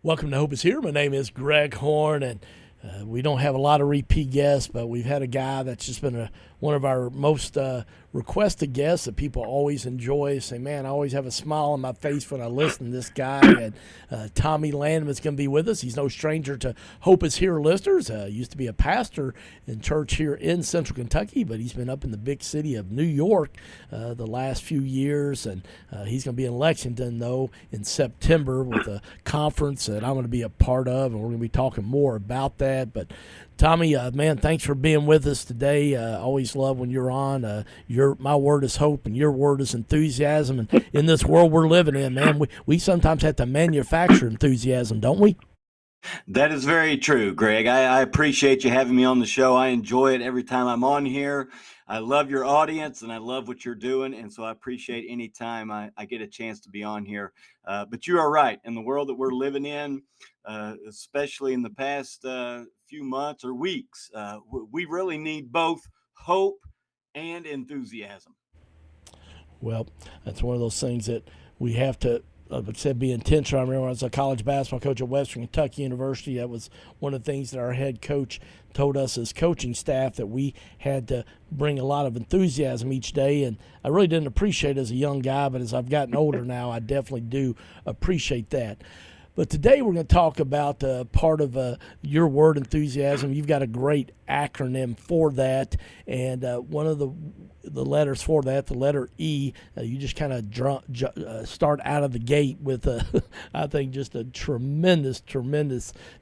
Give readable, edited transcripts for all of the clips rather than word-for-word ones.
Welcome to Hope is Here. My name is Greg Horn, and we don't have a lot of repeat guests, but we've had a guy that's just been one of our most requested guests that people always enjoy. Say, man, I always have a smile on my face when I listen to this guy. And Tommy Lanham is going to be with us. He's no stranger to Hope is Here listeners. Used to be a pastor in church here in Central Kentucky, but he's been up in the big city of New York the last few years, and he's going to be in Lexington, though, in September with a conference that I'm going to be a part of, and we're going to be talking more about that. But Tommy, man, thanks for being with us today. Always love when you're on. My word is hope, and your word is enthusiasm. And in this world we're living in, man, we sometimes have to manufacture enthusiasm, don't we? That is very true, Greg. I appreciate you having me on the show. I enjoy it every time I'm on here. I love your audience and I love what you're doing. And so I appreciate any time I get a chance to be on here. But you are right. In the world that we're living in, especially in the past few months or weeks, we really need both hope and enthusiasm. Well, that's one of those things that we have to, like I said, be intentional. I remember when I was a college basketball coach at Western Kentucky University. That was one of the things that our head coach told us as coaching staff, that we had to bring a lot of enthusiasm each day. And I really didn't appreciate it as a young guy, but as I've gotten older now, I definitely do appreciate that. But today we're going to talk about part of your word, enthusiasm. You've got a great acronym for that, and one of the letters for that, the letter E. You just kind of start out of the gate with, I think, just a tremendous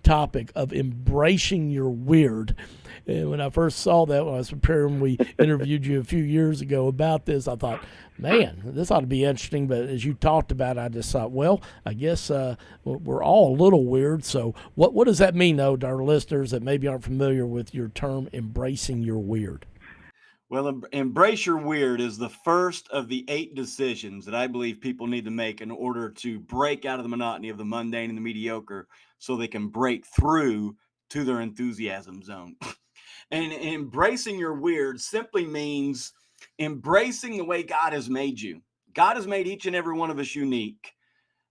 topic of embracing your weird. And when I first saw that, when I was preparing, we interviewed you a few years ago about this, I thought, man, this ought to be interesting. But as you talked about it, I just thought, well, I guess we're all a little weird. So what does that mean, though, to our listeners that maybe aren't familiar with your term, embracing your weird? Well, embrace your weird is the first of the 8 decisions that I believe people need to make in order to break out of the monotony of the mundane and the mediocre so they can break through to their enthusiasm zone. And embracing your weird simply means embracing the way God has made you. God has made each and every one of us unique.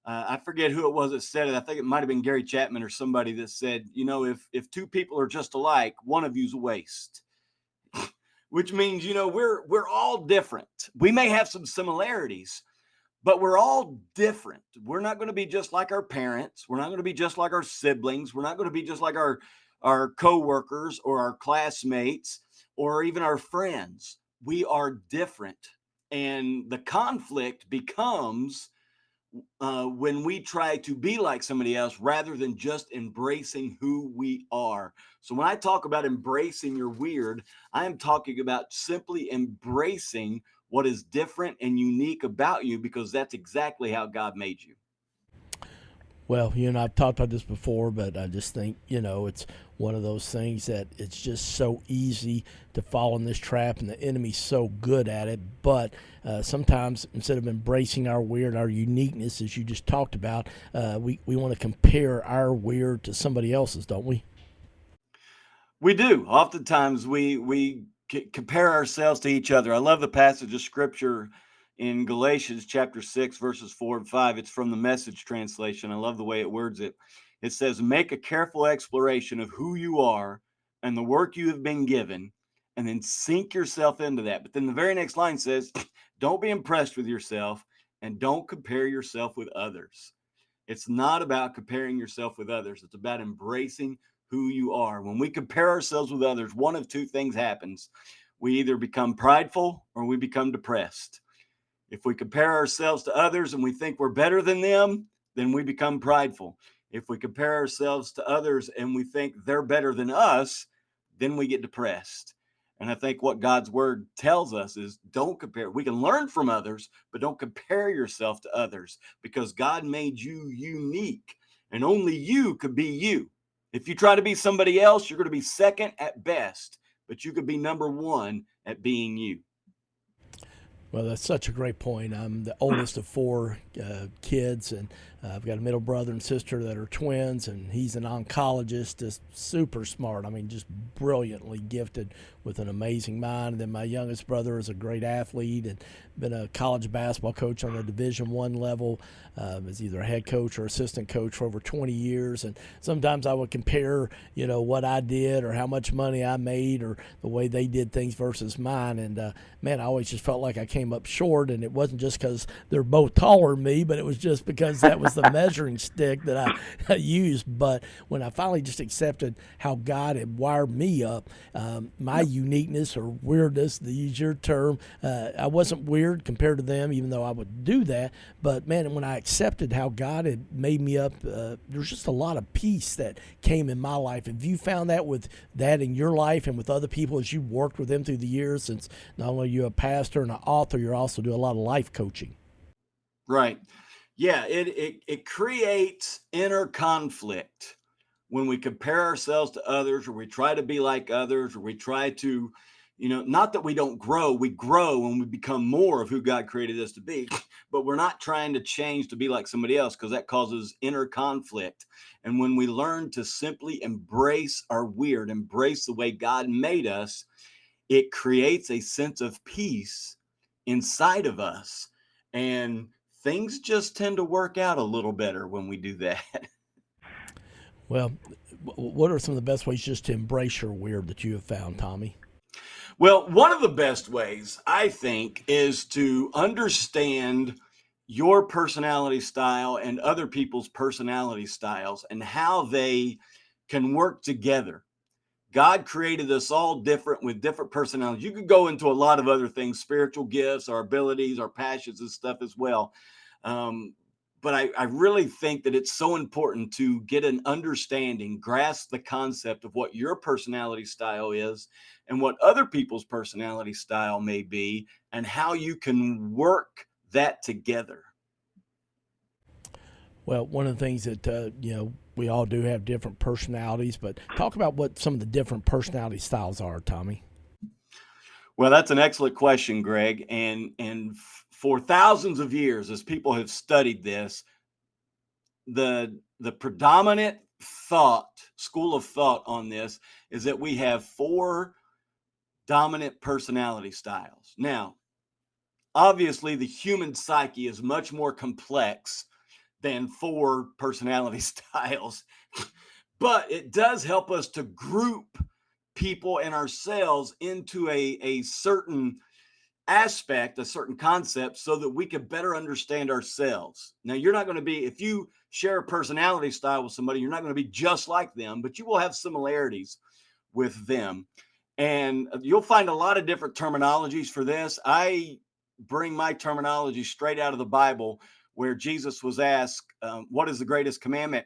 I forget who it was that said it. I think it might have been Gary Chapman or somebody that said, if two people are just alike, one of you's a waste. Which means, we're all different. We may have some similarities, but we're all different. We're not going to be just like our parents. We're not going to be just like our siblings. We're not going to be just like our coworkers or our classmates or even our friends. We are different. And the conflict becomes when we try to be like somebody else rather than just embracing who we are. So when I talk about embracing your weird, I am talking about simply embracing what is different and unique about you, because that's exactly how God made you. Well, I've talked about this before, but I just think, it's one of those things that it's just so easy to fall in this trap, and the enemy's so good at it. But sometimes instead of embracing our weird, our uniqueness, as you just talked about, we want to compare our weird to somebody else's, don't we? We do. Oftentimes we compare ourselves to each other. I love the passage of scripture in Galatians chapter 6 verses 4 and 5. It's from the Message translation. I love the way it words it. It says, "Make a careful exploration of who you are and the work you have been given, and then sink yourself into that." But then the very next line says, "Don't be impressed with yourself and don't compare yourself with others." It's not about comparing yourself with others. It's about embracing who you are. When we compare ourselves with others, one of two things happens. We either become prideful or we become depressed. If we compare ourselves to others and we think we're better than them, then we become prideful. If we compare ourselves to others and we think they're better than us, then we get depressed. And I think what God's word tells us is don't compare. We can learn from others, but don't compare yourself to others, because God made you unique and only you could be you. If you try to be somebody else, you're going to be second at best, but you could be number one at being you. Well, that's such a great point. I'm the oldest of four kids, and I've got a middle brother and sister that are twins, and he's an oncologist, just super smart. I mean, just brilliantly gifted with an amazing mind. And then my youngest brother is a great athlete and been a college basketball coach on the Division I level, as either a head coach or assistant coach for over 20 years. And sometimes I would compare, what I did or how much money I made or the way they did things versus mine. And man, I always just felt like I came up short, and it wasn't just because they're both taller than me, but it was just because that was the measuring stick that I used. But when I finally just accepted how God had wired me up, my uniqueness or weirdness, to use your term, I wasn't weird compared to them, even though I would do that. But man, when I accepted how God had made me up, there's just a lot of peace that came in my life. Have you found that with that in your life and with other people as you worked with them through the years? Since not only you're a pastor and an author, you're also doing a lot of life coaching. Right. Yeah, it creates inner conflict when we compare ourselves to others, or we try to be like others, or we try to, not that we don't grow, we grow and we become more of who God created us to be, but we're not trying to change to be like somebody else, because that causes inner conflict. And when we learn to simply embrace our weird, embrace the way God made us, it creates a sense of peace inside of us. And things just tend to work out a little better when we do that. Well, what are some of the best ways just to embrace your weird that you have found, Tommy? Well, one of the best ways, I think, is to understand your personality style and other people's personality styles and how they can work together. God created us all different with different personalities. You could go into a lot of other things, spiritual gifts, our abilities, our passions and stuff as well. Um, but I really think that it's so important to get an understanding, grasp the concept of what your personality style is and what other people's personality style may be, and how you can work that together. Well, one of the things that we all do have different personalities, but talk about what some of the different personality styles are, Tommy. Well, that's an excellent question, Greg. For thousands of years, as people have studied this, the predominant school of thought on this is that we have four dominant personality styles. Now, obviously, the human psyche is much more complex than four personality styles, but it does help us to group people and ourselves into a certain aspect, a certain concept, so that we can better understand ourselves. Now, you're not going to be, if you share a personality style with somebody, you're not going to be just like them, but you will have similarities with them. And you'll find a lot of different terminologies for this. I bring my terminology straight out of the Bible, where Jesus was asked, what is the greatest commandment?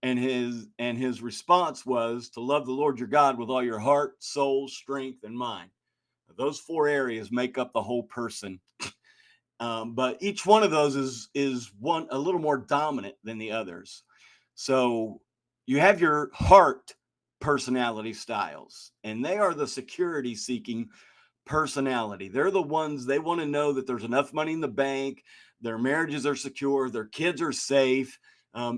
And his response was to love the Lord your God with all your heart, soul, strength, and mind. Those four areas make up the whole person. But each one of those is one a little more dominant than the others. So you have your heart personality styles, and they are the security seeking personality. They're the ones, they want to know that there's enough money in the bank, their marriages are secure, their kids are safe,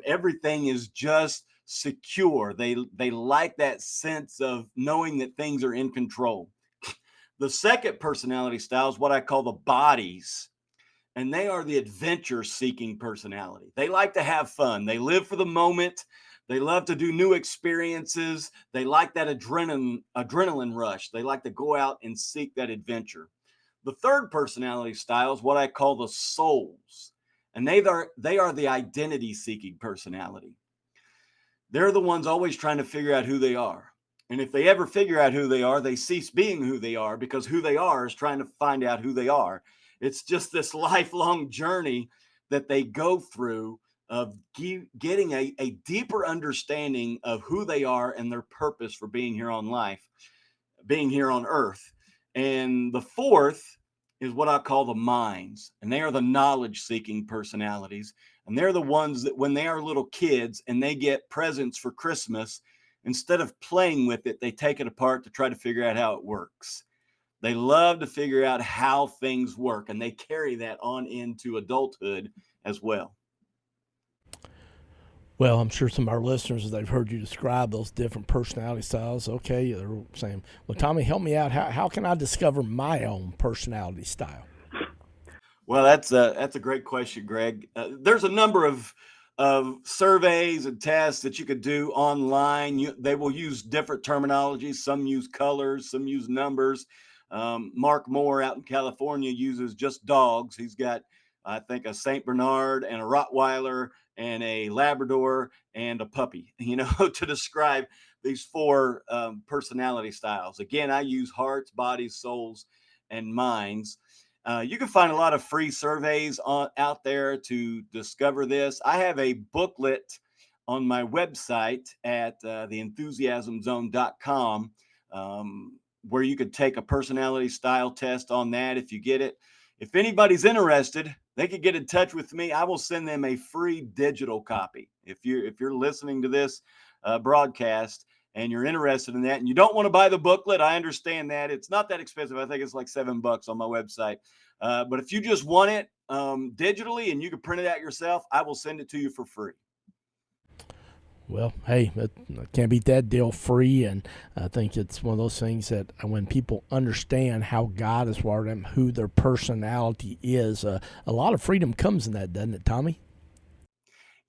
everything is just secure. They like that sense of knowing that things are in control. The second personality style is what I call the bodies, and they are the adventure seeking personality. They like to have fun, they live for the moment, they love to do new experiences, they like that adrenaline rush, they like to go out and seek that adventure. The third personality style is what I call the souls, and they are the identity seeking personality. They're the ones always trying to figure out who they are. And if they ever figure out who they are, they cease being who they are, because who they are is trying to find out who they are. It's just this lifelong journey that they go through of getting a deeper understanding of who they are and their purpose for being here on life, being here on earth. And the fourth is what I call the minds, and they are the knowledge seeking personalities. And they're the ones that when they are little kids and they get presents for Christmas, instead of playing with it, they take it apart to try to figure out how it works. They love to figure out how things work, and they carry that on into adulthood as well. Well, I'm sure some of our listeners, as they've heard you describe those different personality styles, okay, they're saying, well, Tommy, help me out. How can I discover my own personality style? Well, that's a great question, Greg. There's a number of surveys and tests that you could do online. They will use different terminologies. Some use colors, some use numbers. Mark Moore out in California uses just dogs. He's got, I think, a Saint Bernard and a Rottweiler and a Labrador and a puppy, to describe these four personality styles. Again, I use hearts, bodies, souls, and minds. You can find a lot of free surveys out there to discover this. I have a booklet on my website at theenthusiasmzone.com where you could take a personality style test on that if you get it. If anybody's interested, they could get in touch with me. I will send them a free digital copy. If you're listening to this broadcast and you're interested in that and you don't want to buy the booklet, I understand that. It's not that expensive. I think it's like $7 on my website. But if you just want it digitally and you can print it out yourself, I will send it to you for free. Well, hey, I can't beat that deal, free, and I think it's one of those things that when people understand how God has wired them, who their personality is, a lot of freedom comes in that, doesn't it, Tommy?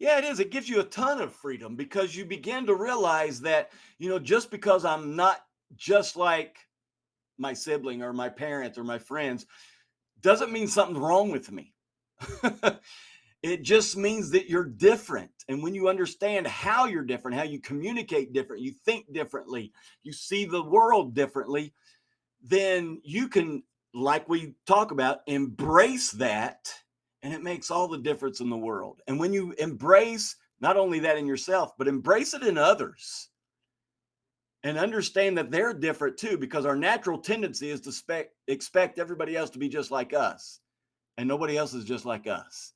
Yeah, it is. It gives you a ton of freedom because you begin to realize that, just because I'm not just like my sibling or my parents or my friends, doesn't mean something's wrong with me. It just means that you're different. And when you understand how you're different, how you communicate different, you think differently, you see the world differently, then you can, like we talk about, embrace that. And it makes all the difference in the world. And when you embrace not only that in yourself, but embrace it in others and understand that they're different too, because our natural tendency is to expect everybody else to be just like us. And nobody else is just like us,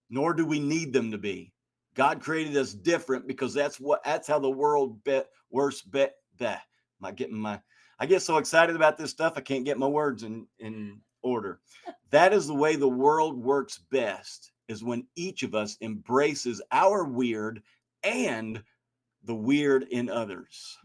nor do we need them to be. God created us different because that's how the world works. I get so excited about this stuff, I can't get my words in order. That is the way the world works best, is when each of us embraces our weird and the weird in others.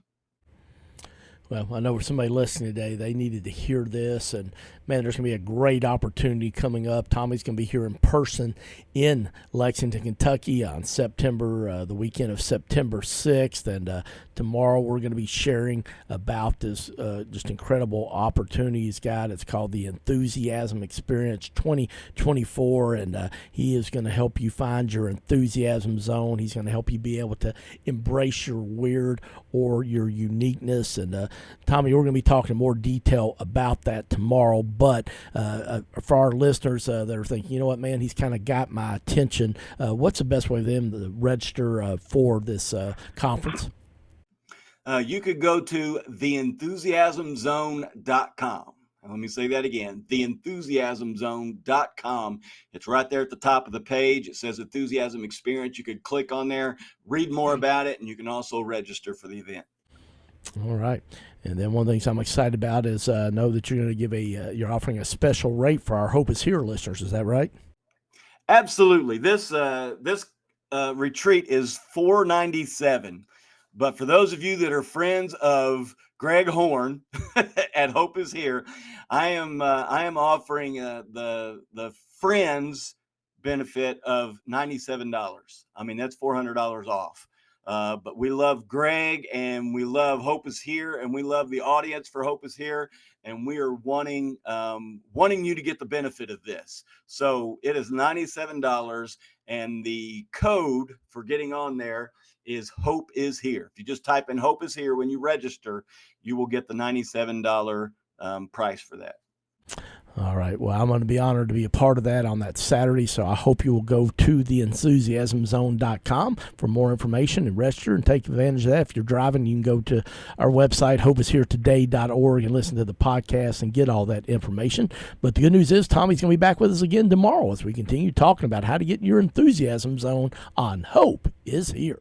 Well, I know for somebody listening today, they needed to hear this. And, man, there's going to be a great opportunity coming up. Tommy's going to be here in person in Lexington, Kentucky on the weekend of September 6th. And tomorrow we're going to be sharing about this just incredible opportunity he's got. It's called the Enthusiasm Experience 2024. And he is going to help you find your enthusiasm zone. He's going to help you be able to embrace your weird or your uniqueness. And Tommy, we're going to be talking in more detail about that tomorrow. But for our listeners that are thinking, you know what, man, he's kind of got my attention, what's the best way for them to register for this conference? You could go to theenthusiasmzone.com. Let me say that again, theenthusiasmzone.com. It's right there at the top of the page. It says Enthusiasm Experience. You could click on there, read more about it, and you can also register for the event. All right. And then one of the things I'm excited about is know that you're going to give you're offering a special rate for our Hope is Here listeners. Is that right? Absolutely. This retreat is $497. But for those of you that are friends of Greg Horn at Hope is Here, I am offering the friends benefit of $97. I mean, that's $400 off. But we love Greg and we love Hope is Here and we love the audience for Hope is Here. And we are wanting you to get the benefit of this. So it is $97 and the code for getting on there is Hope is Here. If you just type in Hope is Here when you register, you will get the $97 price for that. All right. Well, I'm going to be honored to be a part of that on that Saturday, so I hope you will go to theenthusiasmzone.com for more information and register and take advantage of that. If you're driving, you can go to our website, hopeisheretoday.org, and listen to the podcast and get all that information. But the good news is Tommy's going to be back with us again tomorrow as we continue talking about how to get in your enthusiasm zone on Hope is Here.